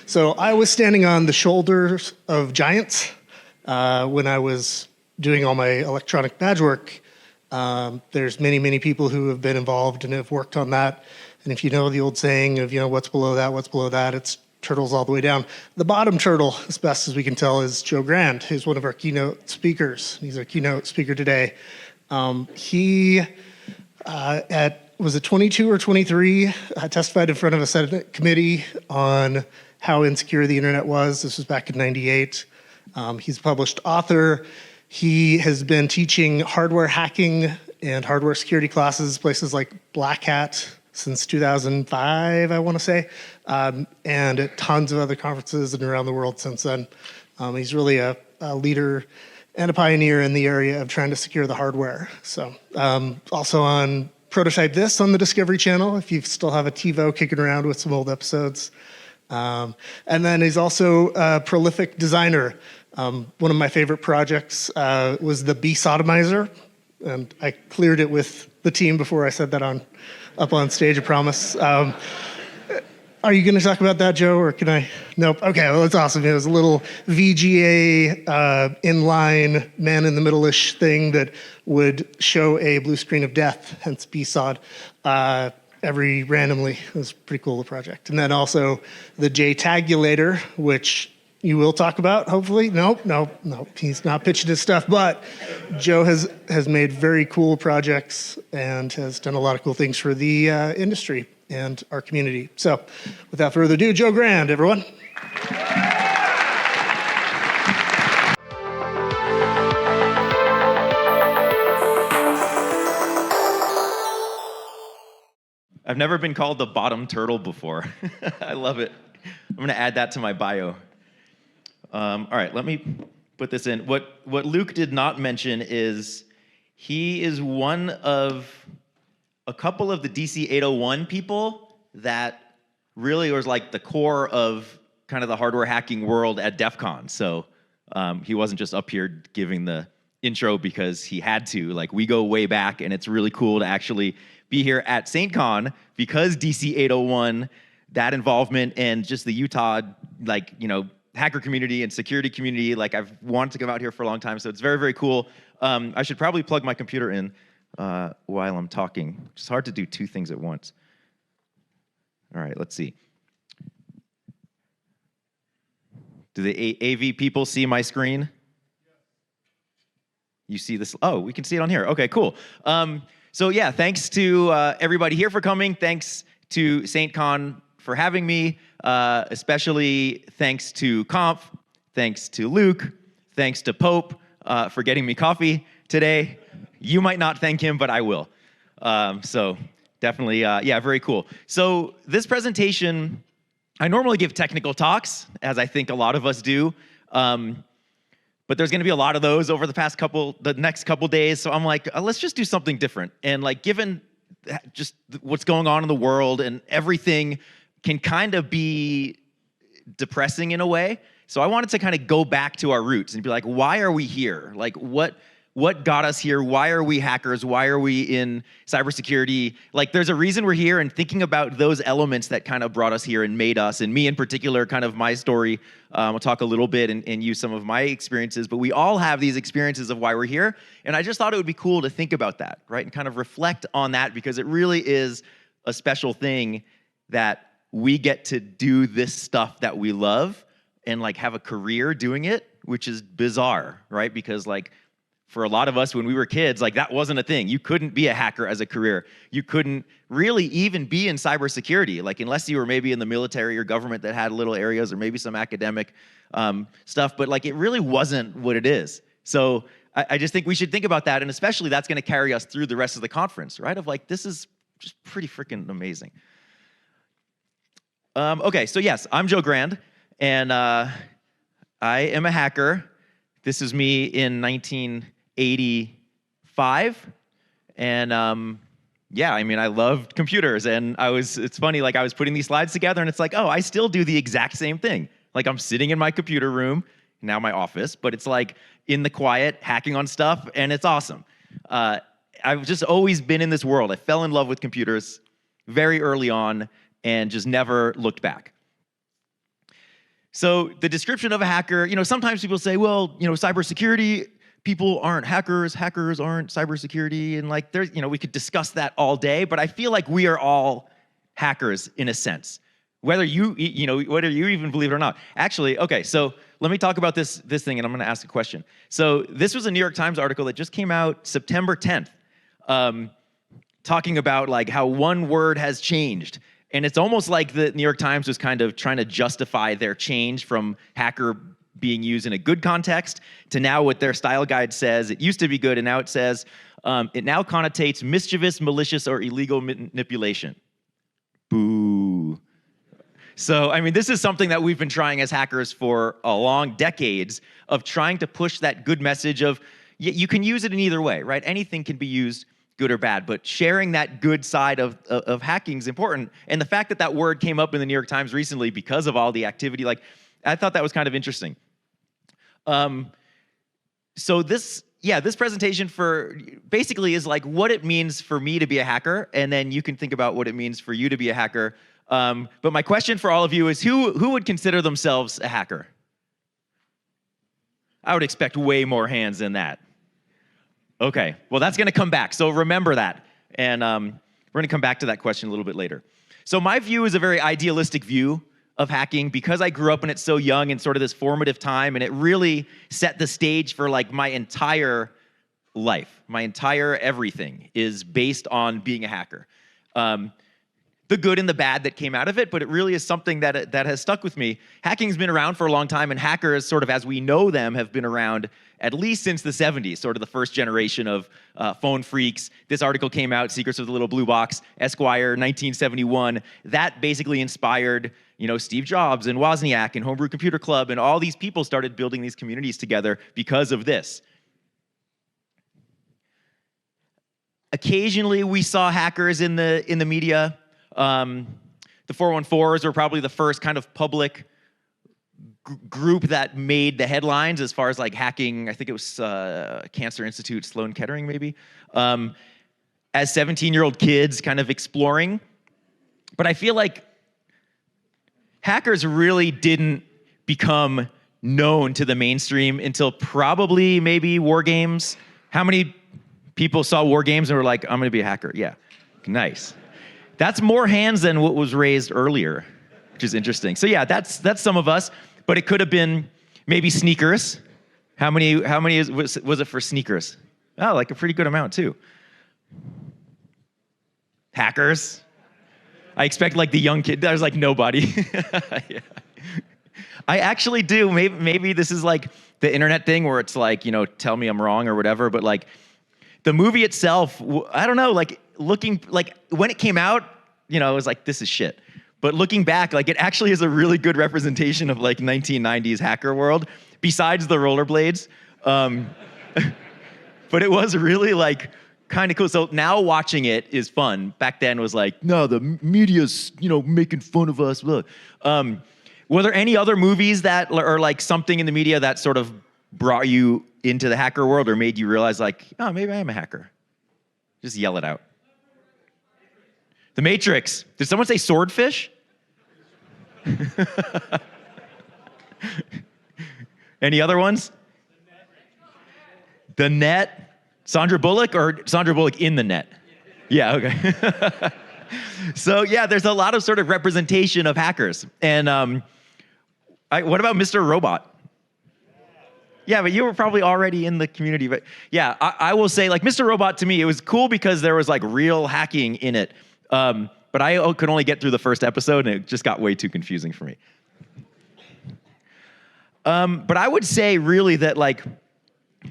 So I was standing on the shoulders of giants when I was doing all my electronic badge work. There's many, many people who have been involved and have worked on that. And if you know the old saying of, what's below that, it's turtles all the way down. The bottom turtle, as best as we can tell, is Joe Grand, who's one of our keynote speakers. He's our keynote speaker today. He, was it 22 or 23, testified in front of a Senate committee on how insecure the internet was. This was back in '98. He's a published author. He has been teaching hardware hacking and hardware security classes, places like Black Hat, since 2005, I want to say, and at tons of other conferences and around the world since then. He's really a leader and a pioneer in the area of trying to secure the hardware. So also on Prototype This on the Discovery Channel, if you still have a TiVo kicking around with some old episodes. And then he's also a prolific designer. One of my favorite projects was the Bee Sodomizer, and I cleared it with the team before I said that up on stage, I promise. Are you going to talk about that, Joe, or can I? Nope. Okay, well, that's awesome. It was a little VGA inline man-in-the-middle-ish thing that would show a blue screen of death, hence BSOD, randomly. It was pretty cool, the project. And then also the JTAGulator, which you will talk about, hopefully. Nope, he's not pitching his stuff, but Joe has made very cool projects and has done a lot of cool things for the industry and our community. So without further ado, Joe Grand, everyone. I've never been called the bottom turtle before. I love it. I'm going to add that to my bio. All right, let me put this in. What Luke did not mention is he is one of a couple of the DC 801 people that really was like the core of kind of the hardware hacking world at DEF CON. So he wasn't just up here giving the intro because he had to. Like, we go way back, and it's really cool to actually be here at SAINTCON because DC 801, that involvement, and just the Utah, hacker community and security community, I've wanted to come out here for a long time, so it's very, very cool. I should probably plug my computer in while I'm talking. It's hard to do two things at once. All right, let's see. Do the AV people see my screen? You see this? Oh, we can see it on here. Okay, cool. So yeah, thanks to everybody here for coming. Thanks to SAINTCON for having me. Especially thanks to Conf. Thanks to Luke. Thanks to Pope for getting me coffee today. You might not thank him, but I will. So definitely, yeah, very cool. So this presentation, I normally give technical talks, as I think a lot of us do. But there's going to be a lot of those over the next couple days. So I'm like, let's just do something different. And given just what's going on in the world and everything can kind of be depressing in a way. So I wanted to kind of go back to our roots and be like, why are we here? What got us here? Why are we hackers? Why are we in cybersecurity? There's a reason we're here, and thinking about those elements that kind of brought us here and made us, and me in particular, kind of my story. I'll talk a little bit and use some of my experiences, but we all have these experiences of why we're here, and I just thought it would be cool to think about that, right? And kind of reflect on that, because it really is a special thing that we get to do this stuff that we love and have a career doing it, which is bizarre, right? Because for a lot of us when we were kids, that wasn't a thing. You couldn't be a hacker as a career. You couldn't really even be in cybersecurity, unless you were maybe in the military or government that had little areas, or maybe some academic stuff, but it really wasn't what it is. So I just think we should think about that, and especially that's gonna carry us through the rest of the conference, right? Of this is just pretty freaking amazing. Okay, so yes, I'm Joe Grand, and I am a hacker. This is me in 1985, and yeah, I mean, I loved computers, and it's funny, I was putting these slides together, and it's oh, I still do the exact same thing. I'm sitting in my computer room, now my office, but it's in the quiet, hacking on stuff, and it's awesome. I've just always been in this world. I fell in love with computers very early on, and just never looked back. So the description of a hacker, sometimes people say, well, cybersecurity, people aren't hackers, hackers aren't cybersecurity, and like there's, we could discuss that all day, but I feel like we are all hackers in a sense, whether you even believe it or not. Actually, okay, so let me talk about this thing, and I'm going to ask a question. So this was a New York Times article that just came out September 10th, talking about like how one word has changed. And it's almost like the New York Times was kind of trying to justify their change from hacker being used in a good context to now what their style guide says. It used to be good, and now it says, it now connotates mischievous, malicious, or illegal manipulation. Boo. So, I mean, this is something that we've been trying as hackers for a long decades of trying to push that good message of, you can use it in either way, right? Anything can be used good or bad, but sharing that good side of hacking is important. And the fact that that word came up in the New York Times recently because of all the activity, like, I thought that was kind of interesting. So this presentation basically is like what it means for me to be a hacker, and then you can think about what it means for you to be a hacker. But my question for all of you is who would consider themselves a hacker? I would expect way more hands than that. Okay, well, that's going to come back, so remember that. And we're going to come back to that question a little bit later. So my view is a very idealistic view of hacking because I grew up in it so young and sort of this formative time, and it really set the stage for like my entire life. My entire everything is based on being a hacker. The good and the bad that came out of it, but it really is something that has stuck with me. Hacking's been around for a long time, and hackers, sort of as we know them, have been around at least since the 70s, sort of the first generation of phone freaks. This article came out, Secrets of the Little Blue Box, Esquire, 1971. That basically inspired, Steve Jobs and Wozniak and Homebrew Computer Club, and all these people started building these communities together because of this. Occasionally, we saw hackers in the media. The 414s were probably the first kind of public group that made the headlines as far as like hacking. I think it was Cancer Institute, Sloan Kettering maybe, as 17-year-old kids kind of exploring. But I feel like hackers really didn't become known to the mainstream until probably maybe War Games. How many people saw War Games and were like, I'm going to be a hacker? Yeah, nice. That's more hands than what was raised earlier, which is interesting. So yeah, that's some of us, but it could have been maybe sneakers. How many was it for sneakers? Oh, like a pretty good amount too. Hackers. I expect like the young kid. There's like nobody. Yeah. I actually do. Maybe this is like the internet thing where it's like, tell me I'm wrong or whatever, but like the movie itself, I don't know, like looking, like when it came out, it was like, this is shit. But looking back, like it actually is a really good representation of like 1990s hacker world, besides the rollerblades. But it was really like kind of cool. So now watching it is fun. Back then was like, no, the media's, making fun of us. Were there any other movies that, or like something in the media that sort of brought you into the hacker world or made you realize like, oh, maybe I am a hacker? Just yell it out. The Matrix. Did someone say swordfish? Any other ones? The Net. Sandra Bullock or Sandra Bullock in the Net? Yeah, okay. So yeah, there's a lot of sort of representation of hackers. And what about Mr. Robot? Yeah, but you were probably already in the community. But yeah, I will say like Mr. Robot to me, it was cool because there was like real hacking in it. But I could only get through the first episode and it just got way too confusing for me. But I would say really that like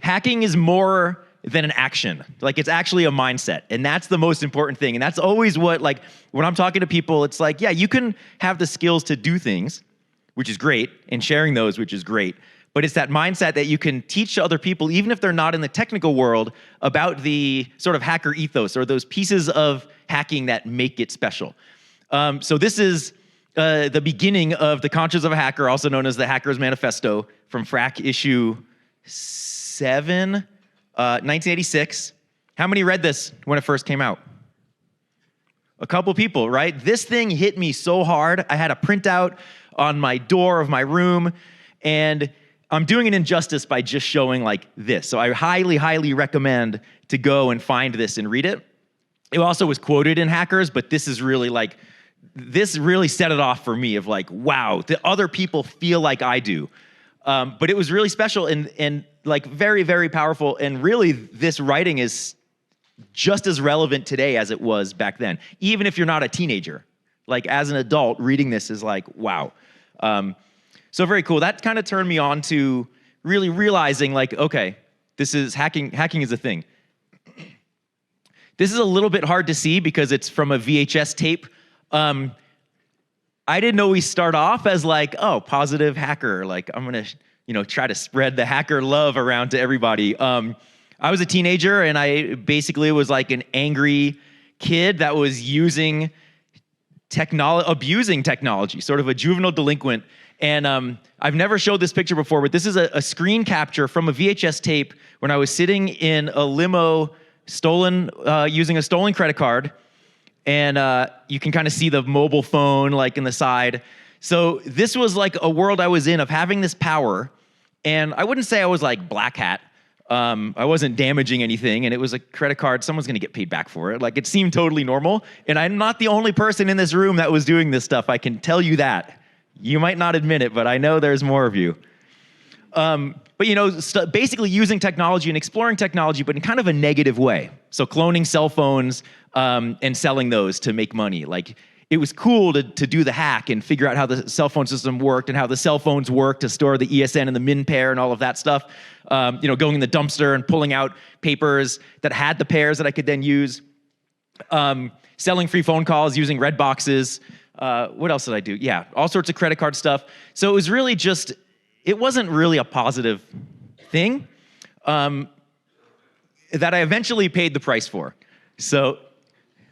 hacking is more than an action. Like it's actually a mindset, and that's the most important thing. And that's always what, like when I'm talking to people, it's like, yeah, you can have the skills to do things, which is great, and sharing those, which is great. But it's that mindset that you can teach to other people, even if they're not in the technical world, about the sort of hacker ethos or those pieces of hacking that make it special. So this is the beginning of The Conscience of a Hacker, also known as the Hacker's Manifesto, from FRAC issue 7, 1986. How many read this when it first came out? A couple people, right? This thing hit me so hard. I had a printout on my door of my room, and I'm doing an injustice by just showing like this. So I highly, highly recommend to go and find this and read it. It also was quoted in Hackers, but this is really like, this really set it off for me of like, wow, the other people feel like I do. But it was really special and like very, very powerful. And really this writing is just as relevant today as it was back then, even if you're not a teenager. Like as an adult, reading this is like, wow. So very cool. That kind of turned me on to really realizing like, okay, this is hacking is a thing. This is a little bit hard to see because it's from a VHS tape. I didn't know we start off as like, oh, positive hacker. Like I'm gonna, try to spread the hacker love around to everybody. I was a teenager and I basically was like an angry kid that was abusing technology, sort of a juvenile delinquent. And I've never showed this picture before, but this is a screen capture from a VHS tape when I was sitting in a limo stolen, using a stolen credit card. And you can kind of see the mobile phone like in the side. So this was like a world I was in of having this power. And I wouldn't say I was like black hat. I wasn't damaging anything, and it was a credit card. Someone's gonna get paid back for it. Like it seemed totally normal. And I'm not the only person in this room that was doing this stuff. I can tell you that. You might not admit it, but I know there's more of you. But basically using technology and exploring technology, but in kind of a negative way. So cloning cell phones and selling those to make money. Like it was cool to do the hack and figure out how the cell phone system worked and how the cell phones worked to store the ESN and the min pair and all of that stuff. Going in the dumpster and pulling out papers that had the pairs that I could then use. Selling free phone calls using red boxes. What else did I do? Yeah, all sorts of credit card stuff. So it was really just, it wasn't really a positive thing that I eventually paid the price for. So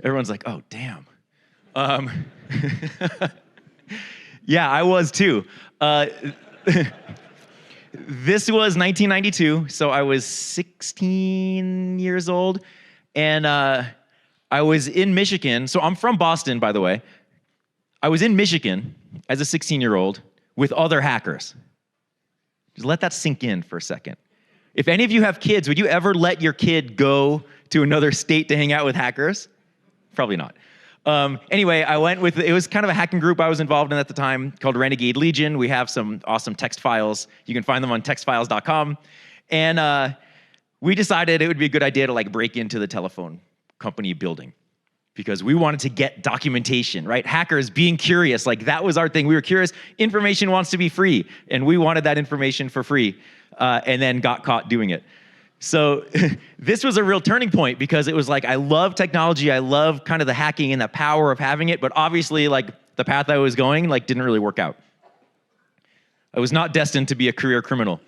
everyone's like, oh, damn. Yeah, I was too. This was 1992, so I was 16 years old, and I was in Michigan. So I'm from Boston, by the way. I was in Michigan as a 16-year-old with other hackers. Just let that sink in for a second. If any of you have kids, would you ever let your kid go to another state to hang out with hackers? Probably not. Anyway, I went with, it was kind of a hacking group I was involved in at the time called Renegade Legion. We have some awesome text files. You can find them on textfiles.com. And we decided it would be a good idea to like break into the telephone company building because we wanted to get documentation, right? Hackers being curious, like that was our thing. We were curious. Information wants to be free, and we wanted that information for free, and then got caught doing it. So this was a real turning point because it was like, I love technology. I love kind of the hacking and the power of having it. But obviously like the path I was going like didn't really work out. I was not destined to be a career criminal.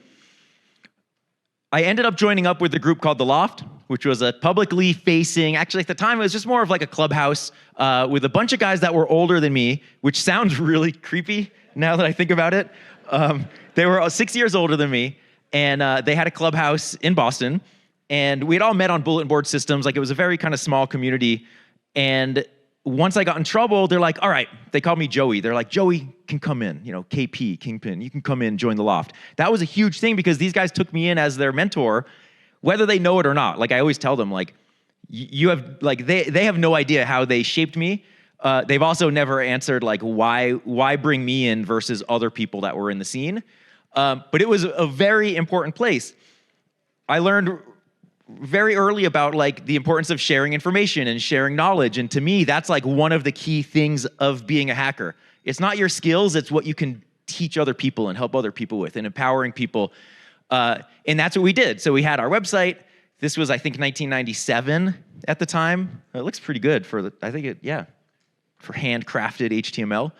I ended up joining up with a group called the Loft, which was a publicly facing, actually at the time it was just more of like a clubhouse with a bunch of guys that were older than me, which sounds really creepy now that I think about it. They were 6 years older than me. And they had a clubhouse in Boston, and we had all met on bulletin board systems. Like it was a very kind of small community. And once I got in trouble, they're like, all right, they called me Joey. They're like, Joey can come in, KP, Kingpin, you can come in, join the Loft. That was a huge thing because these guys took me in as their mentor, whether they know it or not. Like I always tell them, like, you have, like, they have no idea how they shaped me. They've also never answered like, why bring me in versus other people that were in the scene. But it was a very important place. I learned very early about like the importance of sharing information and sharing knowledge. And to me, that's like one of the key things of being a hacker. It's not your skills, it's what you can teach other people and help other people with and empowering people. And that's what we did. So we had our website. This was, I think, 1997 at the time. It looks pretty good for for handcrafted HTML.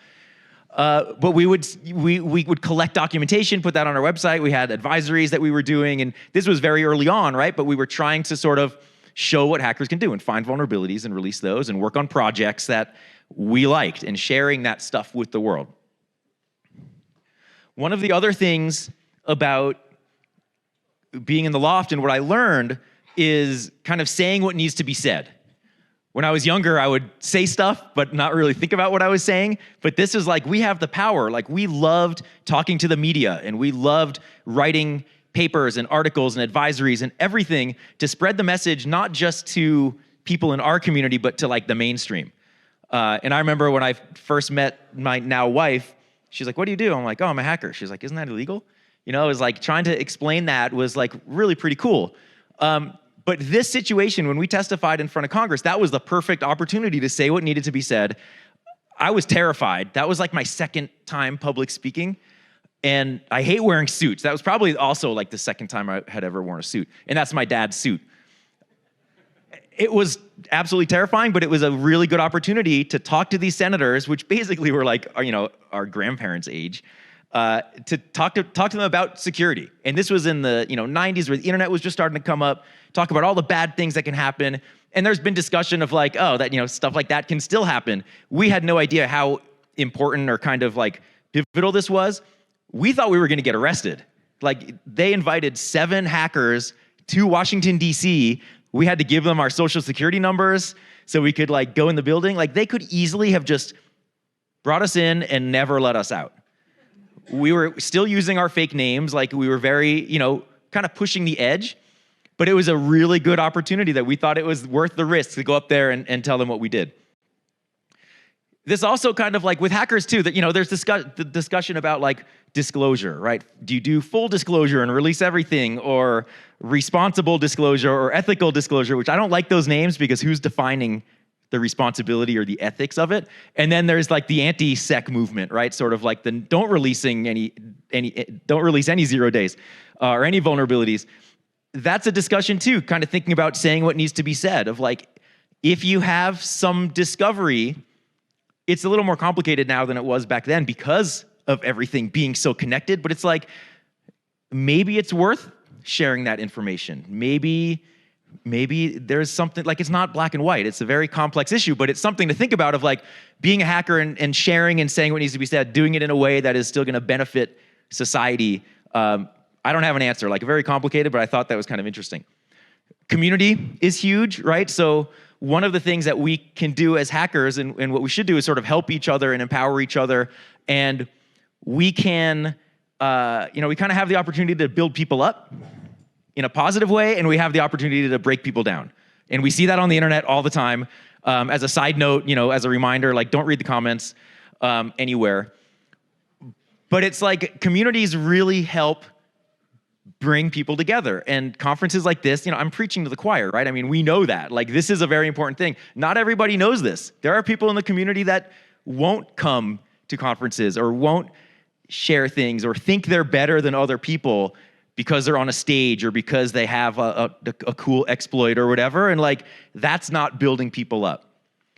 But we would collect documentation, put that on our website. We had advisories that we were doing, and this was very early on, right? But we were trying to sort of show what hackers can do and find vulnerabilities and release those and work on projects that we liked and sharing that stuff with the world. One of the other things about being in the Loft and what I learned is kind of saying what needs to be said. When I was younger, I would say stuff, but not really think about what I was saying. But this is like, we have the power. Like, we loved talking to the media, and we loved writing papers and articles and advisories and everything to spread the message, not just to people in our community, but to like the mainstream. And I remember when I first met my now wife, she's like, what do you do? I'm like, oh, I'm a hacker. She's like, isn't that illegal? You know, it was like trying to explain that was like really pretty cool. But this situation, when we testified in front of Congress, that was the perfect opportunity to say what needed to be said. I was terrified. That was like my second time public speaking. And I hate wearing suits. That was probably also like the second time I had ever worn a suit. And that's my dad's suit. It was absolutely terrifying, but it was a really good opportunity to talk to these senators, which basically were like, you know, our grandparents' age, to talk to them about security. And this was in the 90s, where the internet was just starting to come up, talk about all the bad things that can happen. And there's been discussion of like, oh, that stuff like that can still happen. We had no idea how important or kind of like pivotal this was. We thought we were gonna get arrested. Like, they invited 7 hackers to Washington, D.C. We had to give them our social security numbers so we could like go in the building. Like, they could easily have just brought us in and never let us out. We were still using our fake names. Like, we were very, kind of pushing the edge, but it was a really good opportunity that we thought it was worth the risk to go up there and tell them what we did. This also kind of like with hackers too, that, there's the discussion about like disclosure, right? Do you do full disclosure and release everything, or responsible disclosure or ethical disclosure, which I don't like those names because who's defining the responsibility or the ethics of it? And then there's like the anti-sec movement, right? Sort of like the don't release any 0 days or any vulnerabilities. That's a discussion too, kind of thinking about saying what needs to be said of like, if you have some discovery, it's a little more complicated now than it was back then because of everything being so connected, but it's like, maybe it's worth sharing that information. Maybe there's something, like, it's not black and white. It's a very complex issue, but it's something to think about of like being a hacker and sharing and saying what needs to be said, doing it in a way that is still gonna benefit society. I don't have an answer, like very complicated, but I thought that was kind of interesting. Community is huge, right? So one of the things that we can do as hackers and what we should do is sort of help each other and empower each other. And we can, we kind of have the opportunity to build people up in a positive way, and we have the opportunity to break people down. And we see that on the internet all the time. As a side note, as a reminder, like, don't read the comments anywhere. But it's like communities really help bring people together, and conferences like this, I'm preaching to the choir, right? I mean, we know that, like, this is a very important thing. Not everybody knows this. There are people in the community that won't come to conferences or won't share things or think they're better than other people because they're on a stage or because they have a cool exploit or whatever, and like, that's not building people up.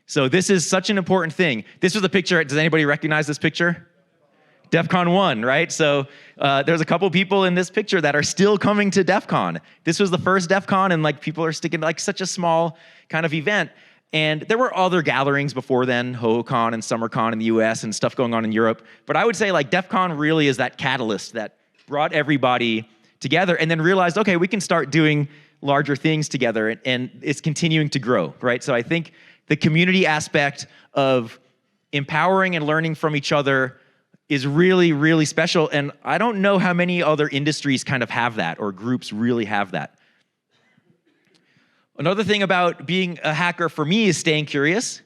So this is such an important thing. This was a picture, does anybody recognize this picture? DEF CON 1, right? So there's a couple people in this picture that are still coming to DEF CON. This was the first DEF CON, and like, people are sticking to like such a small kind of event. And there were other gatherings before then, HoCon and SummerCon in the US and stuff going on in Europe. But I would say like DEF CON really is that catalyst that brought everybody together and then realized, okay, we can start doing larger things together, and it's continuing to grow, right? So I think the community aspect of empowering and learning from each other is really, really special. And I don't know how many other industries kind of have that, or groups really have that. Another thing about being a hacker for me is staying curious.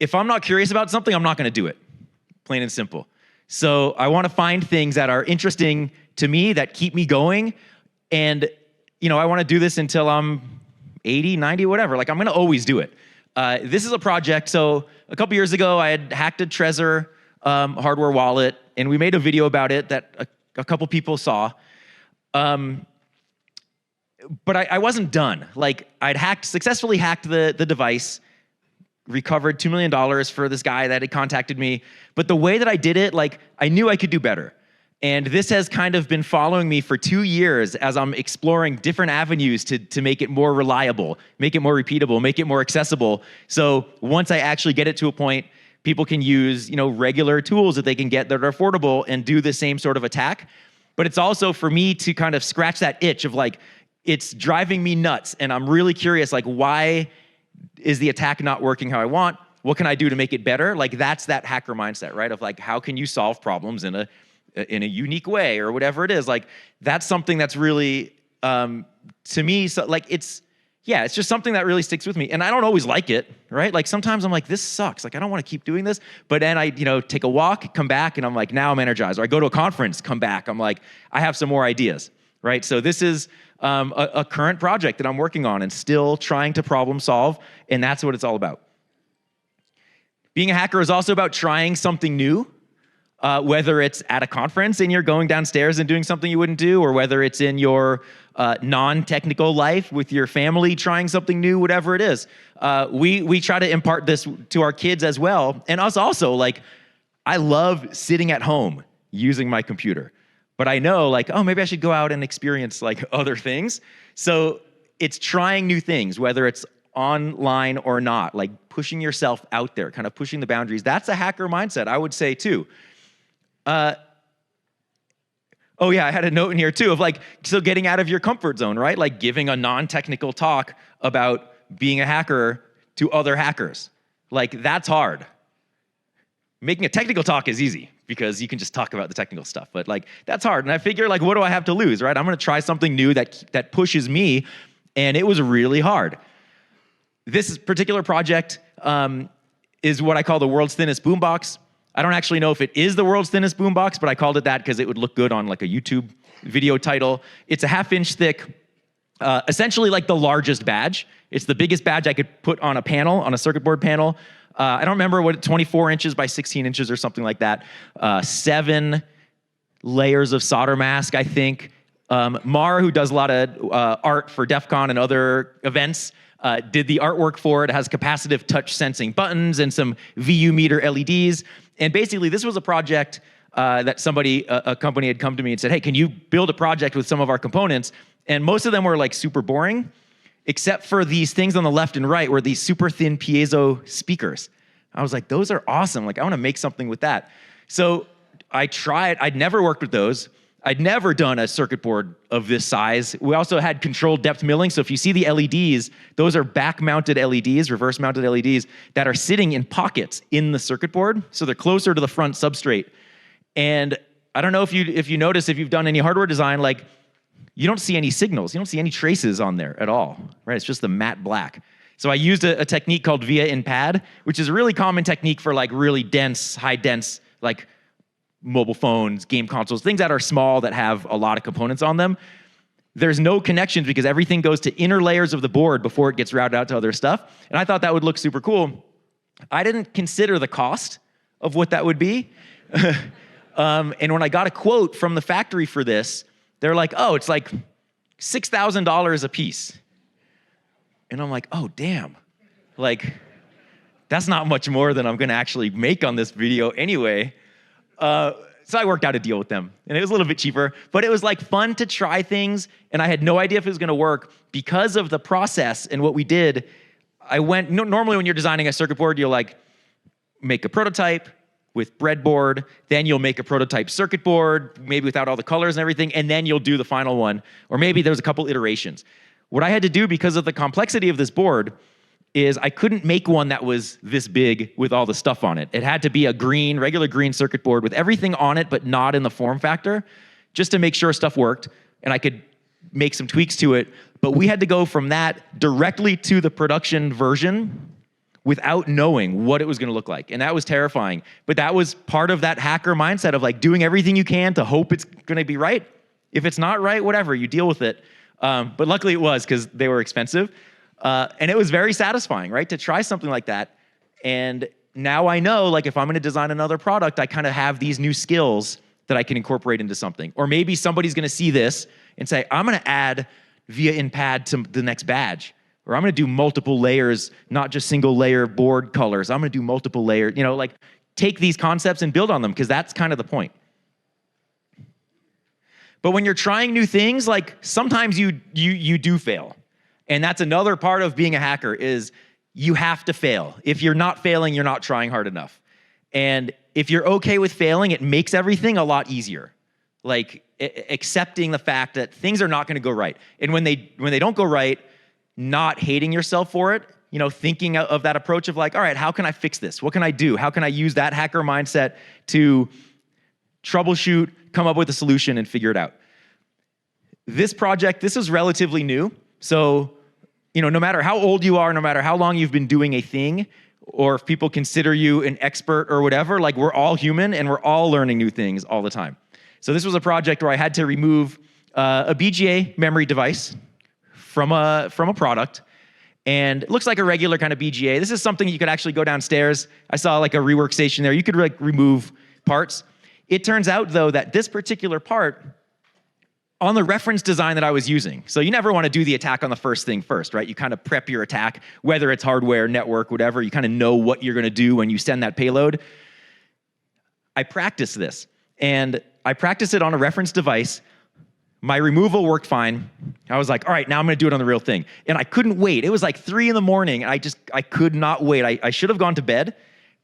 If I'm not curious about something, I'm not gonna do it, plain and simple. So I wanna find things that are interesting to me, that keep me going. And I wanna do this until I'm 80, 90, whatever. Like, I'm gonna always do it. This is a project. So a couple years ago, I had hacked a Trezor hardware wallet, and we made a video about it that a couple people saw. But I wasn't done. Like, I'd successfully hacked the device, recovered $2 million for this guy that had contacted me. But the way that I did it, like, I knew I could do better. And this has kind of been following me for 2 years as I'm exploring different avenues to make it more reliable, make it more repeatable, make it more accessible. So once I actually get it to a point, people can use, regular tools that they can get that are affordable and do the same sort of attack. But it's also for me to kind of scratch that itch of like, it's driving me nuts, and I'm really curious, like, why is the attack not working how I want? What can I do to make it better? Like, that's that hacker mindset, right? Of like, how can you solve problems in a unique way or whatever it is? Like, that's something that's really, to me, so like it's just something that really sticks with me. And I don't always like it, right? Like sometimes I'm like, this sucks. Like, I don't want to keep doing this. But then I, take a walk, come back, and I'm like, now I'm energized. Or I go to a conference, come back, I'm like, I have some more ideas, right? So this is a current project that I'm working on and still trying to problem solve. And that's what it's all about. Being a hacker is also about trying something new, whether it's at a conference and you're going downstairs and doing something you wouldn't do, or whether it's in your non-technical life with your family trying something new, whatever it is. We try to impart this to our kids as well. And us also, like, I love sitting at home using my computer. But I know, like, oh, maybe I should go out and experience, like, other things. So it's trying new things, whether it's online or not, like pushing yourself out there, kind of pushing the boundaries. That's a hacker mindset, I would say, too. Oh yeah, I had a note in here too of like, so getting out of your comfort zone, right? Like giving a non-technical talk about being a hacker to other hackers. Like, that's hard. Making a technical talk is easy because you can just talk about the technical stuff, but like, that's hard. And I figure, like, what do I have to lose, right? I'm gonna try something new that pushes me, and it was really hard. This particular project is what I call the world's thinnest boombox. I don't actually know if it is the world's thinnest boombox, but I called it that because it would look good on like a YouTube video title. It's a 1/2 inch thick, essentially like the largest badge. It's the biggest badge I could put on a panel, on a circuit board panel. I don't remember what, 24 inches by 16 inches or something like that. 7 layers of solder mask, I think. Mar, who does a lot of art for DEF CON and other events, did the artwork for it. It has capacitive touch sensing buttons and some VU meter LEDs. And basically, this was a project that a company had come to me and said, hey, can you build a project with some of our components? And most of them were like super boring, except for these things on the left and right were these super thin piezo speakers. I was like, those are awesome. Like, I want to make something with that. So I tried. I'd never worked with those. I'd never done a circuit board of this size. We also had controlled depth milling. So if you see the LEDs, those are back-mounted LEDs, reverse-mounted LEDs, that are sitting in pockets in the circuit board. So they're closer to the front substrate. And I don't know if you notice, if you've done any hardware design, like, you don't see any signals. You don't see any traces on there at all, right? It's just the matte black. So I used a technique called via in pad, which is a really common technique for like really dense, high dense, like mobile phones, game consoles, things that are small that have a lot of components on them. There's no connections because everything goes to inner layers of the board before it gets routed out to other stuff. And I thought that would look super cool. I didn't consider the cost of what that would be. And when I got a quote from the factory for this, they're like, oh, it's like $6,000 a piece. And I'm like, oh, damn. Like, that's not much more than I'm gonna actually make on this video anyway. So I worked out a deal with them, and it was a little bit cheaper, but it was like fun to try things, and I had no idea if it was gonna work. Because of the process and what we did, normally when you're designing a circuit board, you'll like make a prototype with breadboard, then you'll make a prototype circuit board, maybe without all the colors and everything, and then you'll do the final one, or maybe there's a couple iterations. What I had to do because of the complexity of this board is I couldn't make one that was this big with all the stuff on it. It had to be a regular green circuit board with everything on it, but not in the form factor, just to make sure stuff worked, and I could make some tweaks to it. But we had to go from that directly to the production version without knowing what it was gonna look like. And that was terrifying. But that was part of that hacker mindset of like doing everything you can to hope it's gonna be right. If it's not right, whatever, you deal with it. But luckily it was, because they were expensive. And it was very satisfying, right? To try something like that. And now I know, like, if I'm gonna design another product, I kind of have these new skills that I can incorporate into something. Or maybe somebody's gonna see this and say, I'm gonna add via in pad to the next badge. Or I'm gonna do multiple layers, not just single layer board colors. I'm gonna do multiple layer, like take these concepts and build on them, because that's kind of the point. But when you're trying new things, like sometimes you do fail. And that's another part of being a hacker, is you have to fail. If you're not failing, you're not trying hard enough. And if you're okay with failing, it makes everything a lot easier. Like accepting the fact that things are not gonna go right. And when they don't go right, not hating yourself for it thinking of that approach of like, all right, how can I fix this? What can I do? How can I use that hacker mindset to troubleshoot, come up with a solution, and figure it out? This project, this is relatively new. So, no matter how old you are, no matter how long you've been doing a thing, or if people consider you an expert or whatever, like we're all human and we're all learning new things all the time. So this was a project where I had to remove a BGA memory device from a product. And it looks like a regular kind of BGA. This is something you could actually go downstairs. I saw like a rework station there. You could like remove parts. It turns out though that this particular part on the reference design that I was using. So you never want to do the attack on the first thing first, right? You kind of prep your attack, whether it's hardware, network, whatever. You kind of know what you're going to do when you send that payload. I practiced this, and I practiced it on a reference device. My removal worked fine. I was like, all right, now I'm going to do it on the real thing. And I couldn't wait. It was like 3 a.m. and I could not wait. I should have gone to bed,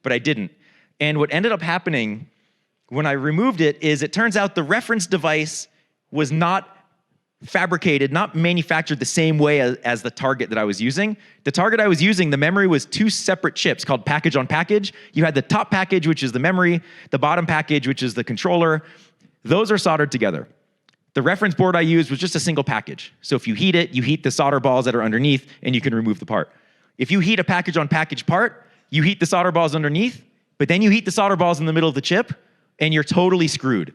but I didn't. And what ended up happening when I removed it is it turns out the reference device was not fabricated, not manufactured the same way as the target that I was using. The target I was using, the memory was 2 separate chips called package on package. You had the top package, which is the memory, the bottom package, which is the controller. Those are soldered together. The reference board I used was just a single package. So if you heat it, you heat the solder balls that are underneath, and you can remove the part. If you heat a package on package part, you heat the solder balls underneath, but then you heat the solder balls in the middle of the chip, and you're totally screwed.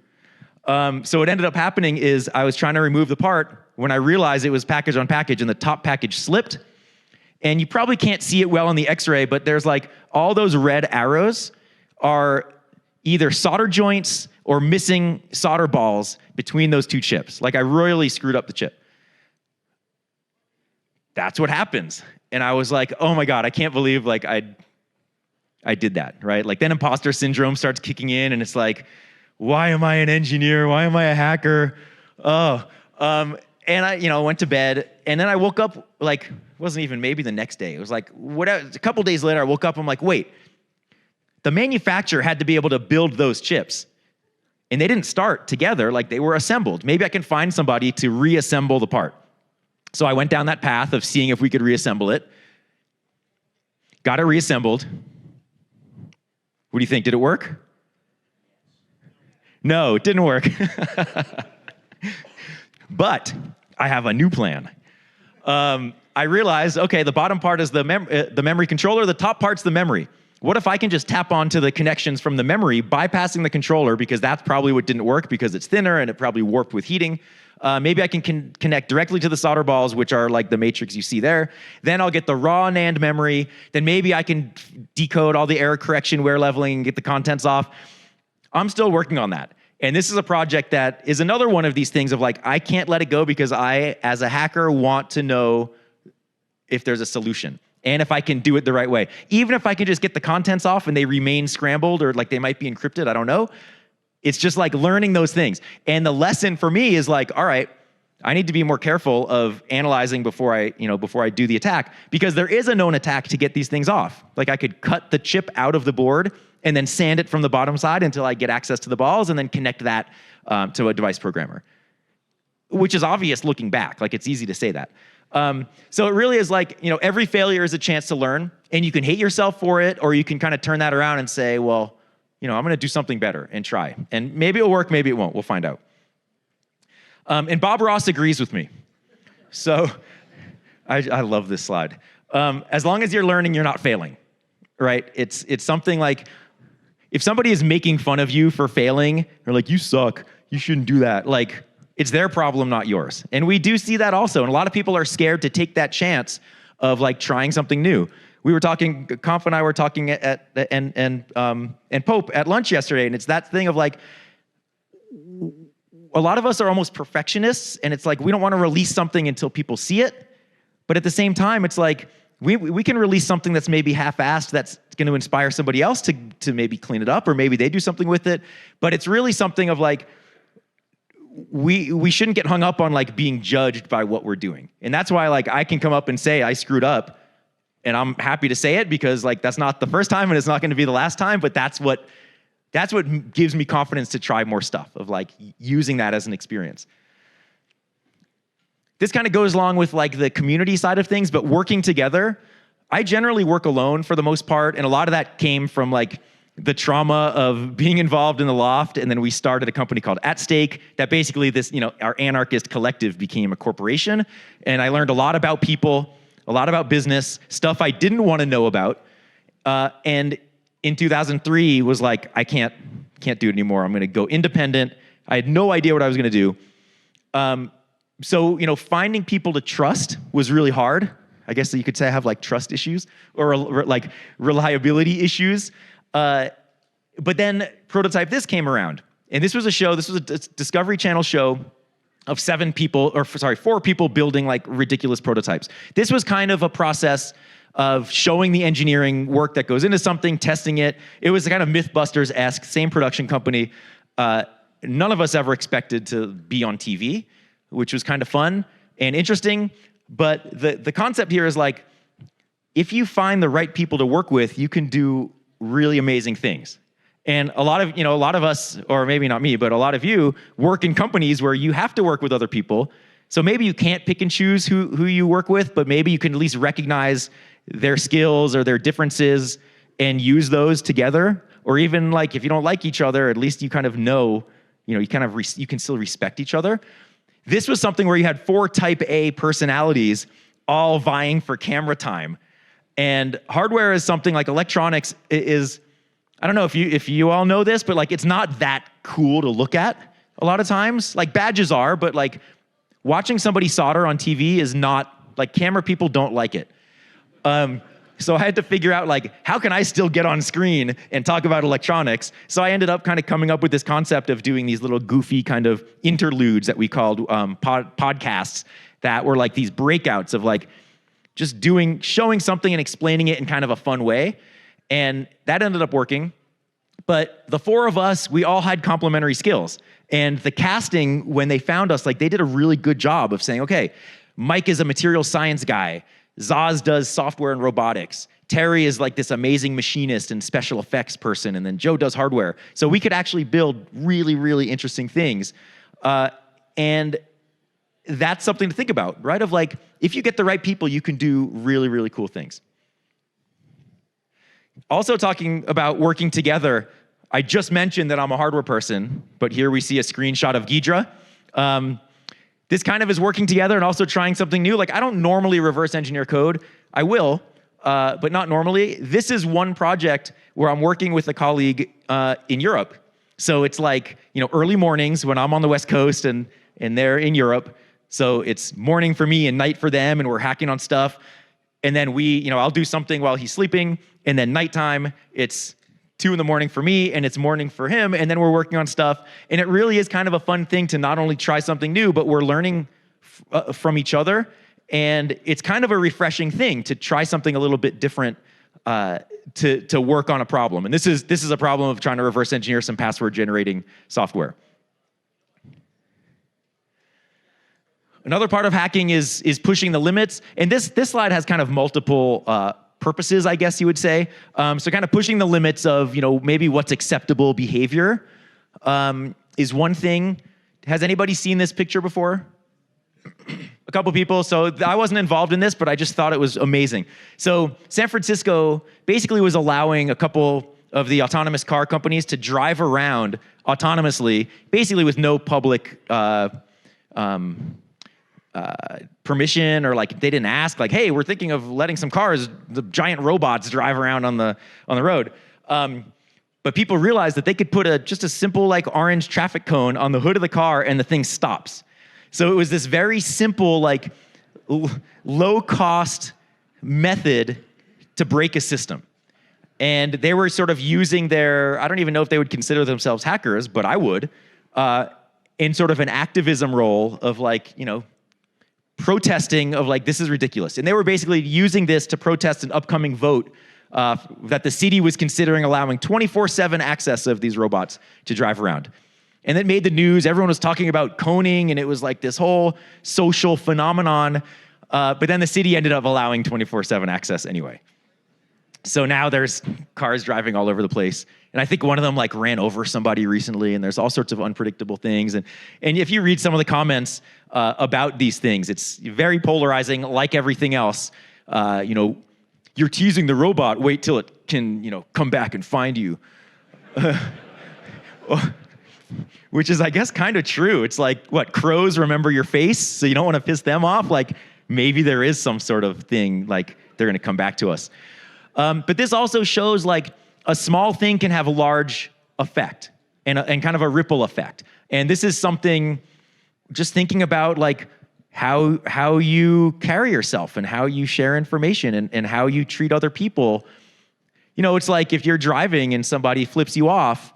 So what ended up happening is I was trying to remove the part when I realized it was package on package, and the top package slipped. And you probably can't see it well on the X-ray, but there's like all those red arrows are either solder joints or missing solder balls between those 2 chips. Like I royally screwed up the chip. That's what happens. And I was like, oh my God, I can't believe like I did that, right? Like then imposter syndrome starts kicking in, and it's like, why am I an engineer? Why am I a hacker? And I, went to bed, and then I woke up like, it wasn't even maybe the next day. It was like, a couple days later, I woke up, I'm like, wait, the manufacturer had to be able to build those chips. And they didn't start together, like they were assembled. Maybe I can find somebody to reassemble the part. So I went down that path of seeing if we could reassemble it. Got it reassembled. What do you think? Did it work? No, it didn't work. But I have a new plan. I realized, okay, the bottom part is the memory controller, the top part's the memory. What if I can just tap onto the connections from the memory, bypassing the controller, because that's probably what didn't work because it's thinner and it probably warped with heating. Maybe I can connect directly to the solder balls, which are like the matrix you see there. Then I'll get the raw NAND memory. Then maybe I can decode all the error correction, wear leveling, and get the contents off. I'm still working on that. And this is a project that is another one of these things of like, I can't let it go because I, as a hacker, want to know if there's a solution and if I can do it the right way. Even if I can just get the contents off and they remain scrambled or like they might be encrypted, I don't know. It's just like learning those things. And the lesson for me is like, all right, I need to be more careful of analyzing before I do the attack, because there is a known attack to get these things off. Like I could cut the chip out of the board and then sand it from the bottom side until I get access to the balls and then connect that to a device programmer, which is obvious looking back. Like it's easy to say that. So it really is like, every failure is a chance to learn, and you can hate yourself for it, or you can kind of turn that around and say, well, I'm going to do something better and try. And maybe it'll work, maybe it won't. We'll find out. And Bob Ross agrees with me. So I love this slide. As long as you're learning, you're not failing, right? It's something like, if somebody is making fun of you for failing, or like, you suck, you shouldn't do that, like, it's their problem, not yours. And we do see that also. And a lot of people are scared to take that chance of like trying something new. We were talking, Conf and I were talking and Pope at lunch yesterday, and it's that thing of like, a lot of us are almost perfectionists, and it's like we don't want to release something until people see it. But at the same time, it's like we can release something that's maybe half-assed that's going to inspire somebody else to maybe clean it up, or maybe they do something with it. But it's really something of like, we shouldn't get hung up on like being judged by what we're doing. And that's why like I can come up and say I screwed up, and I'm happy to say it, because like that's not the first time and it's not going to be the last time, but that's what gives me confidence to try more stuff, of like using that as an experience. This kind of goes along with like the community side of things, but working together. I generally work alone for the most part, and a lot of that came from like the trauma of being involved in the Loft, and then we started a company called At Stake that basically this, our anarchist collective became a corporation, and I learned a lot about people, a lot about business, stuff I didn't want to know about, and in 2003 was like, I can't do it anymore. I'm going to go independent. I had no idea what I was going to do. So, finding people to trust was really hard. I guess you could say I have like trust issues or like reliability issues. But then Prototype This came around, and this was a Discovery Channel show of 4 people building like ridiculous prototypes. This was kind of a process of showing the engineering work that goes into something, testing it. It was kind of Mythbusters-esque, same production company. None of us ever expected to be on TV, which was kind of fun and interesting. But the concept here is like, if you find the right people to work with, you can do really amazing things. And a lot of us, or maybe not me, but a lot of you work in companies where you have to work with other people. So maybe you can't pick and choose who you work with, but maybe you can at least recognize their skills or their differences and use those together. Or even like if you don't like each other, at least you kind of know, you can still respect each other. This was something where you had 4 type A personalities all vying for camera time. And hardware is something like electronics is, I don't know if you all know this, but like it's not that cool to look at a lot of times. Like badges are, but like watching somebody solder on TV is not, like camera people don't like it. So I had to figure out like, how can I still get on screen and talk about electronics? So I ended up kind of coming up with this concept of doing these little goofy kind of interludes that we called podcasts that were like these breakouts of like just showing something and explaining it in kind of a fun way. And that ended up working. But the 4 of us, we all had complementary skills. And the casting, when they found us, like they did a really good job of saying, okay, Mike is a material science guy. Zaz does software and robotics. Terry is like this amazing machinist and special effects person. And then Joe does hardware. So we could actually build really, really interesting things. And that's something to think about, right? Of like, if you get the right people, you can do really, really cool things. Also talking about working together, I just mentioned that I'm a hardware person, but here we see a screenshot of Ghidra. This kind of is working together and also trying something new. Like I don't normally reverse engineer code. I will, but not normally. This is one project where I'm working with a colleague in Europe. So it's like, early mornings when I'm on the West Coast and they're in Europe. So it's morning for me and night for them, and we're hacking on stuff. And then I'll do something while he's sleeping, and then nighttime, it's 2 a.m. for me, and it's morning for him, and then we're working on stuff. And it really is kind of a fun thing to not only try something new, but we're learning from each other. And it's kind of a refreshing thing to try something a little bit different to work on a problem. And this is a problem of trying to reverse engineer some password generating software. Another part of hacking is pushing the limits. And this slide has kind of multiple purposes, I guess you would say. So kind of pushing the limits of, maybe what's acceptable behavior is one thing. Has anybody seen this picture before? A couple people. So I wasn't involved in this, but I just thought it was amazing. So San Francisco basically was allowing a couple of the autonomous car companies to drive around autonomously, basically with no public permission, or like they didn't ask, like, hey, we're thinking of letting some cars, the giant robots, drive around on the road. But people realized that they could put just a simple like orange traffic cone on the hood of the car and the thing stops. So it was this very simple, like low cost method to break a system. And they were sort of using I don't even know if they would consider themselves hackers, but I would, in sort of an activism role of like, protesting of like, this is ridiculous. And they were basically using this to protest an upcoming vote that the city was considering allowing 24/7 access of these robots to drive around. And it made the news. Everyone was talking about coning, and it was like this whole social phenomenon. But then the city ended up allowing 24/7 access anyway. So now there's cars driving all over the place. And I think one of them like ran over somebody recently, and there's all sorts of unpredictable things. And if you read some of the comments about these things, it's very polarizing, like everything else. you're teasing the robot, wait till it can, come back and find you. Which is, I guess, kind of true. It's like, what, crows remember your face, so you don't want to piss them off? Like, maybe there is some sort of thing, like, they're going to come back to us. But this also shows, like, a small thing can have a large effect and kind of a ripple effect. And this is something, just thinking about, like, how you carry yourself and how you share information and how you treat other people. It's like if you're driving and somebody flips you off,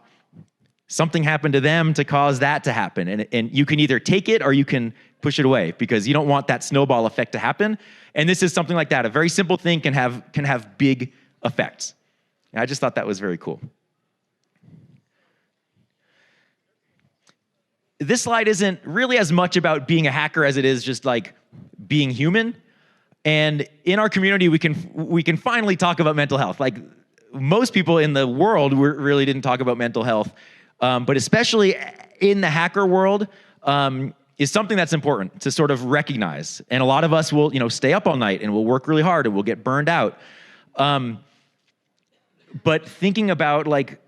something happened to them to cause that to happen. And you can either take it or you can push it away because you don't want that snowball effect to happen. And this is something like that. A very simple thing can have big effects. And I just thought that was very cool. This slide isn't really as much about being a hacker as it is just like being human. And in our community, we can finally talk about mental health. Like, most people in the world really didn't talk about mental health. But especially in the hacker world, is something that's important to sort of recognize. And a lot of us will, stay up all night and we'll work really hard and we'll get burned out. But thinking about, like,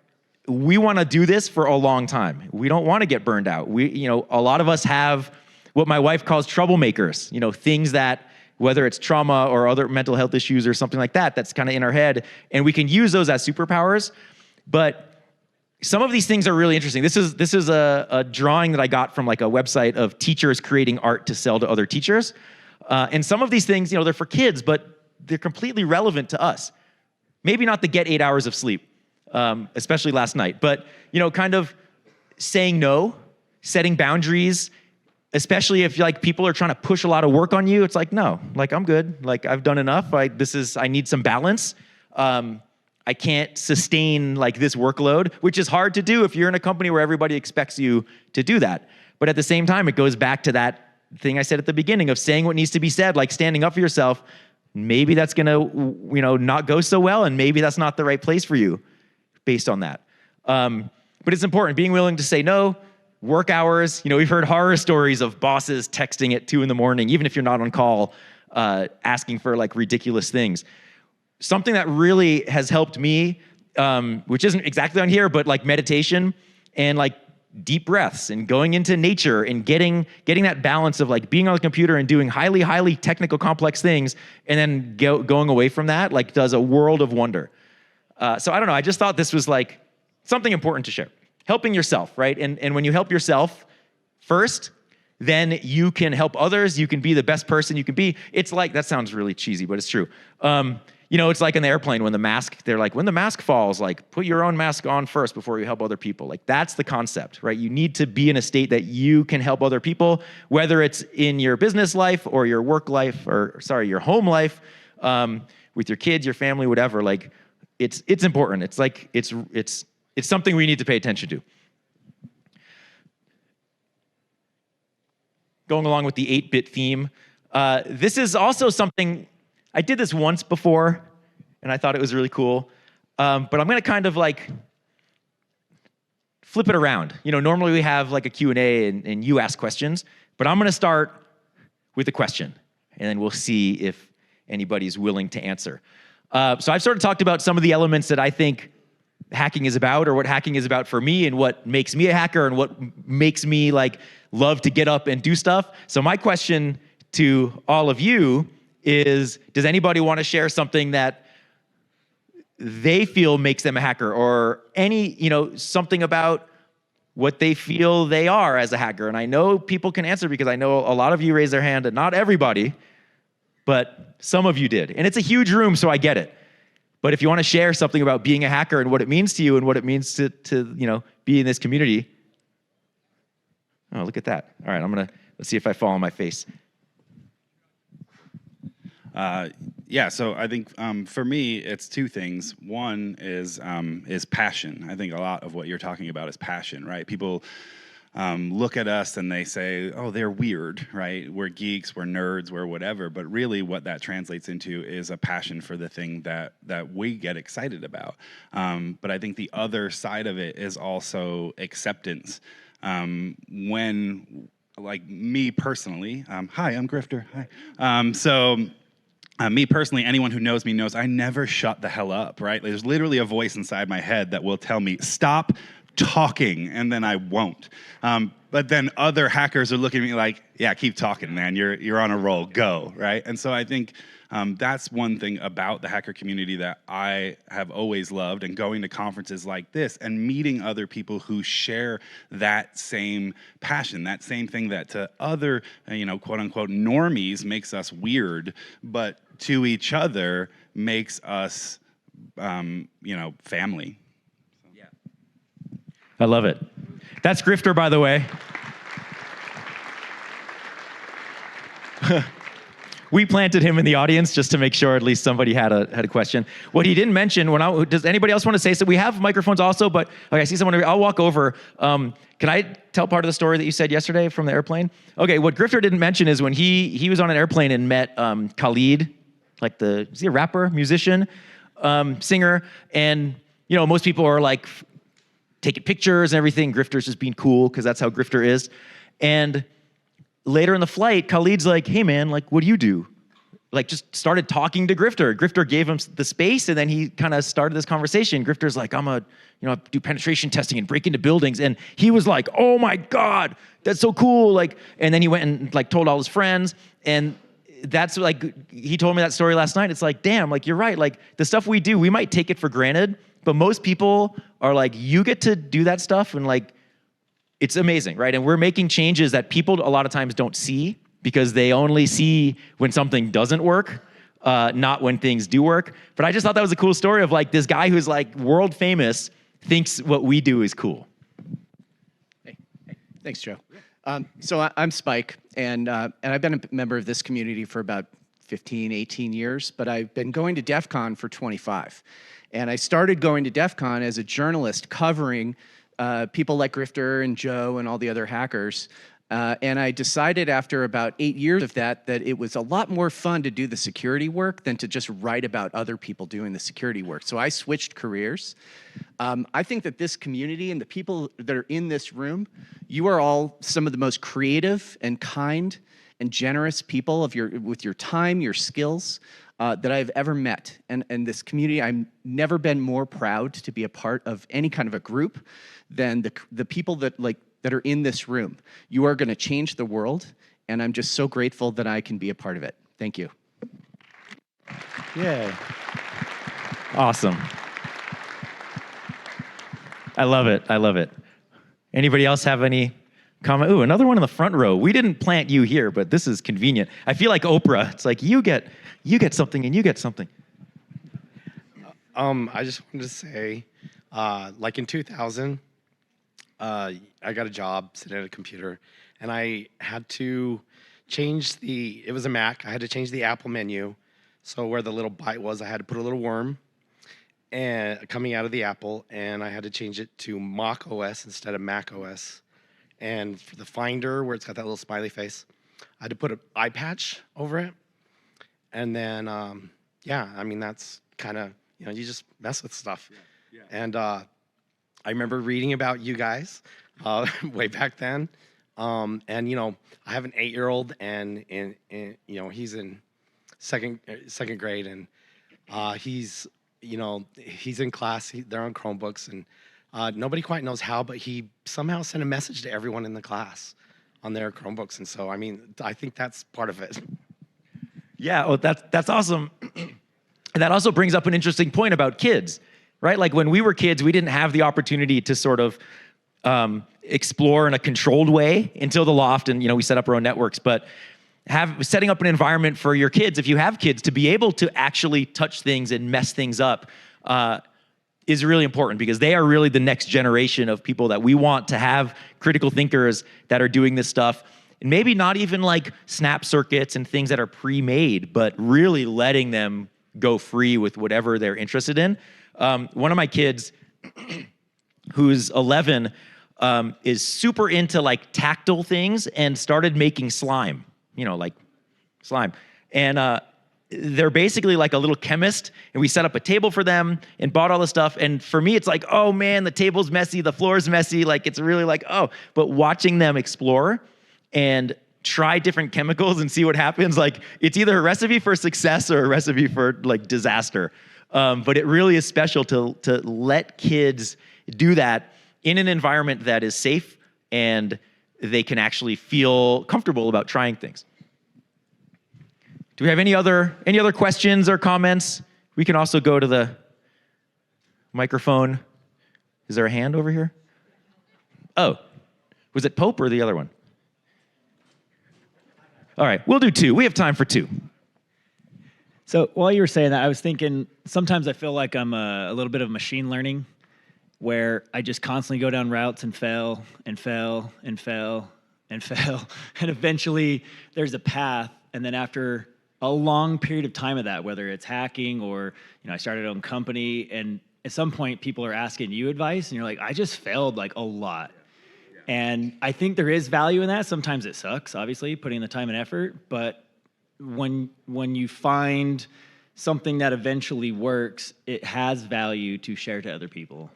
we want to do this for a long time. We don't want to get burned out. A lot of us have what my wife calls troublemakers, things that, whether it's trauma or other mental health issues or something like that, that's kind of in our head. And we can use those as superpowers. But some of these things are really interesting. This is a drawing that I got from, like, a website of teachers creating art to sell to other teachers. And some of these things, they're for kids, but they're completely relevant to us. Maybe not the get 8 hours of sleep, especially last night, but, kind of saying no, setting boundaries, especially if, like, people are trying to push a lot of work on you. It's like, no, like, I'm good. Like, I've done enough. I need some balance. I can't sustain, like, this workload, which is hard to do if you're in a company where everybody expects you to do that. But at the same time, it goes back to that thing I said at the beginning of saying what needs to be said, like standing up for yourself. Maybe that's gonna, not go so well, and maybe that's not the right place for you based on that. But it's important, being willing to say no, work hours. We've heard horror stories of bosses texting at 2 a.m, even if you're not on call, asking for, like, ridiculous things. Something that really has helped me, which isn't exactly on here, but, like, meditation and, like, deep breaths and going into nature and getting that balance of, like, being on the computer and doing highly, highly technical, complex things, and then going away from that, like, does a world of wonder. So I don't know. I just thought this was, like, something important to share. Helping yourself, right? And when you help yourself first, then you can help others. You can be the best person you can be. It's like, that sounds really cheesy, but it's true. It's like in the airplane when they're like, when the mask falls, like, put your own mask on first before you help other people. Like, that's the concept, right? You need to be in a state that you can help other people, whether it's in your business life or your work life, your home life, with your kids, your family, whatever. Like, it's important. It's like, it's something we need to pay attention to. Going along with the 8-bit theme, this is also something, I did this once before, and I thought it was really cool. But I'm going to kind of, like, flip it around. Normally we have, like, a Q&A and you ask questions, but I'm going to start with a question, and then we'll see if anybody's willing to answer. So I've sort of talked about some of the elements that I think hacking is about, or what hacking is about for me, and what makes me a hacker, and what makes me, like, love to get up and do stuff. So my question to all of you is, does anybody want to share something that they feel makes them a hacker, or something about what they feel they are as a hacker? And I know people can answer because I know a lot of you raised their hand, and not everybody, but some of you did. And it's a huge room, so I get it. But if you want to share something about being a hacker and what it means to you and what it means to be in this community. Oh, look at that. All right, let's see if I fall on my face. So I think for me, it's two things. One is passion. I think a lot of what you're talking about is passion, right? People look at us and they say, oh, they're weird, right? We're geeks, we're nerds, we're whatever. But really what that translates into is a passion for the thing that we get excited about. But I think the other side of it is also acceptance. When, like me personally, hi, I'm Grifter. Hi. Me personally, anyone who knows me knows I never shut the hell up, right? There's literally a voice inside my head that will tell me, stop talking, and then I won't. But then other hackers are looking at me like, yeah, keep talking, man. You're on a roll, go, right? And so I think that's one thing about the hacker community that I have always loved, and going to conferences like this and meeting other people who share that same passion, that same thing that to other, quote unquote, normies makes us weird, but to each other makes us, family. Yeah. I love it. That's Grifter, by the way. We planted him in the audience just to make sure at least somebody had a question. What he didn't mention, does anybody else want to say? So we have microphones also, but okay, I see someone. I'll walk over. Can I tell part of the story that you said yesterday from the airplane? Okay, what Grifter didn't mention is when he was on an airplane and met Khalid, like is he a rapper, musician, singer, and most people are like taking pictures and everything. Grifter's just being cool because that's how Grifter is. And later in the flight, Khalid's like, hey man, like, what do you do? Like, just started talking to Grifter. Grifter gave him the space, and then he kind of started this conversation. Grifter's like, I do penetration testing and break into buildings. And he was like, oh my God, that's so cool. Like, and then he went and like told all his friends. And that's like, he told me that story last night. It's like, damn, like, you're right. Like, the stuff we do, we might take it for granted, but most people are like, you get to do that stuff, and like, it's amazing, right? And we're making changes that people a lot of times don't see because they only see when something doesn't work, not when things do work. But I just thought that was a cool story of like this guy who's like world famous thinks what we do is cool. Hey. Thanks, Joe. So I'm Spike, and I've been a member of this community for about 15, 18 years, but I've been going to DEF CON for 25. And I started going to DEF CON as a journalist covering people like Grifter and Joe and all the other hackers. And I decided after about 8 years of that it was a lot more fun to do the security work than to just write about other people doing the security work. So I switched careers. I think that this community and the people that are in this room, you are all some of the most creative and kind and generous people with your time, your skills, that I've ever met. And this community, I've never been more proud to be a part of any kind of a group than the people that are in this room. You are going to change the world, and I'm just so grateful that I can be a part of it. Thank you. Yay. Awesome. I love it. I love it. Anybody else have any comment? Ooh, another one in the front row. We didn't plant you here, but this is convenient. I feel like Oprah. It's like you get something and you get something. I just wanted to say, like in 2000, I got a job sitting at a computer, and I had to change it was a Mac. I had to change the Apple menu. So where the little byte was, I had to put a little worm and coming out of the Apple, and I had to change it to Mac OS instead of Mac OS. And for the Finder, where it's got that little smiley face, I had to put an eye patch over it. And then, that's kind of, you just mess with stuff. Yeah. And I remember reading about you guys way back then. And, I have an 8-year-old, and he's in second grade, and he's in class. They're on Chromebooks, and nobody quite knows how, but he somehow sent a message to everyone in the class on their Chromebooks. And so, I think that's part of it. Yeah, well, that's awesome. And that also brings up an interesting point about kids, right? Like when we were kids, we didn't have the opportunity to sort of explore in a controlled way until the Loft, and we set up our own networks. But setting up an environment for your kids, if you have kids, to be able to actually touch things and mess things up is really important, because they are really the next generation of people that we want to have critical thinkers that are doing this stuff. And maybe not even like snap circuits and things that are pre-made, but really letting them go free with whatever they're interested in. One of my kids, who's 11, is super into like tactile things and started making slime, like slime. And they're basically like a little chemist, and we set up a table for them and bought all the stuff. And for me, it's like, oh man, the table's messy, the floor's messy. Like, it's really like, oh, but watching them explore and try different chemicals and see what happens. Like, it's either a recipe for success or a recipe for like disaster. But it really is special to let kids do that in an environment that is safe and they can actually feel comfortable about trying things. Do we have any other questions or comments? We can also go to the microphone. Is there a hand over here? Oh, was it Pope or the other one? All right, we'll do two. We have time for two. So while you were saying that, I was thinking sometimes I feel like I'm a little bit of machine learning, where I just constantly go down routes and fail and fail and fail and fail, and eventually there's a path. And then after a long period of time of that, whether it's hacking or I started my own company, and at some point people are asking you advice, and you're like, I just failed like a lot. And I think there is value in that. Sometimes it sucks, obviously, putting the time and effort, but when you find something that eventually works, it has value to share to other people.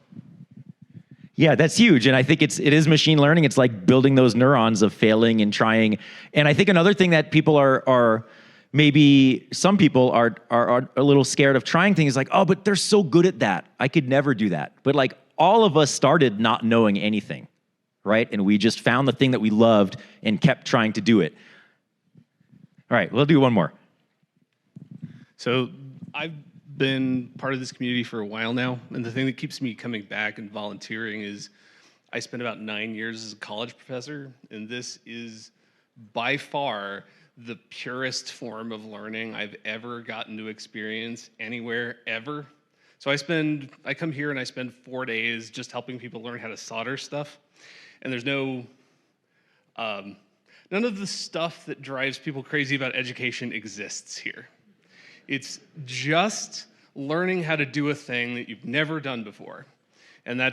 Yeah, that's huge. And I think it is machine learning. It's like building those neurons of failing and trying. And I think another thing that people are maybe some people are a little scared of trying things, like, oh, but they're so good at that. I could never do that. But like, all of us started not knowing anything, right? And we just found the thing that we loved and kept trying to do it. All right, we'll do one more. So I've been part of this community for a while now, and the thing that keeps me coming back and volunteering is I spent about 9 years as a college professor, and this is by far the purest form of learning I've ever gotten to experience anywhere, ever. So I come here and I spend 4 days just helping people learn how to solder stuff, and there's none of the stuff that drives people crazy about education exists here. It's just learning how to do a thing that you've never done before. And I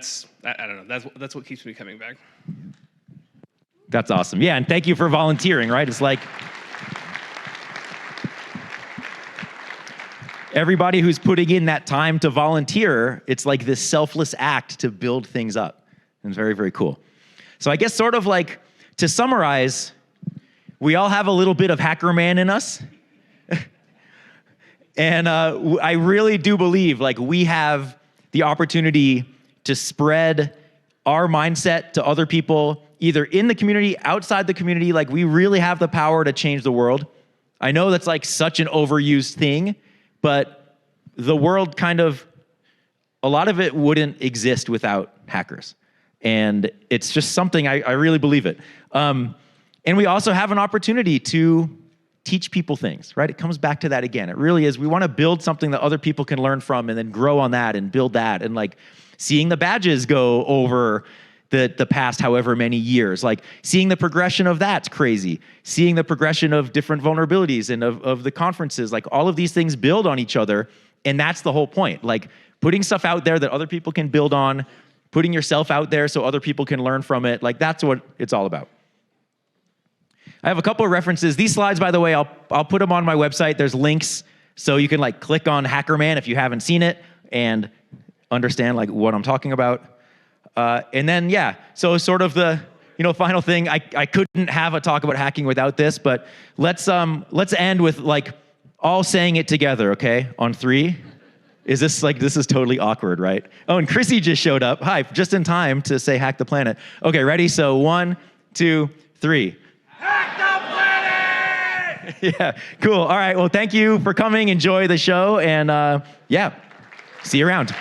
don't know, that's what keeps me coming back. That's awesome. Yeah, and thank you for volunteering, right? It's like everybody who's putting in that time to volunteer, it's like this selfless act to build things up. And it's very, very cool. So I guess sort of like to summarize, we all have a little bit of hacker man in us. And I really do believe like we have the opportunity to spread our mindset to other people, either in the community, outside the community. Like, we really have the power to change the world. I know that's like such an overused thing, but the world a lot of it wouldn't exist without hackers. And it's just something, I really believe it. And we also have an opportunity to teach people things, right? It comes back to that again. It really is. We want to build something that other people can learn from and then grow on that and build that. And like seeing the badges go over the past however many years, like seeing the progression of that's crazy. Seeing the progression of different vulnerabilities and of the conferences, like all of these things build on each other. And that's the whole point. Like putting stuff out there that other people can build on, putting yourself out there so other people can learn from it. Like that's what it's all about. I have a couple of references. These slides, by the way, I'll put them on my website. There's links, so you can like click on HackerMan if you haven't seen it and understand like what I'm talking about. And then yeah, so sort of the final thing. I couldn't have a talk about hacking without this, but let's end with like all saying it together, okay? On 3. Is this like, this is totally awkward, right? Oh, and Chrissy just showed up. Hi, just in time to say hack the planet. Okay, ready? So 1, 2, 3. Yeah, cool. All right, well, thank you for coming. Enjoy the show, and yeah, see you around.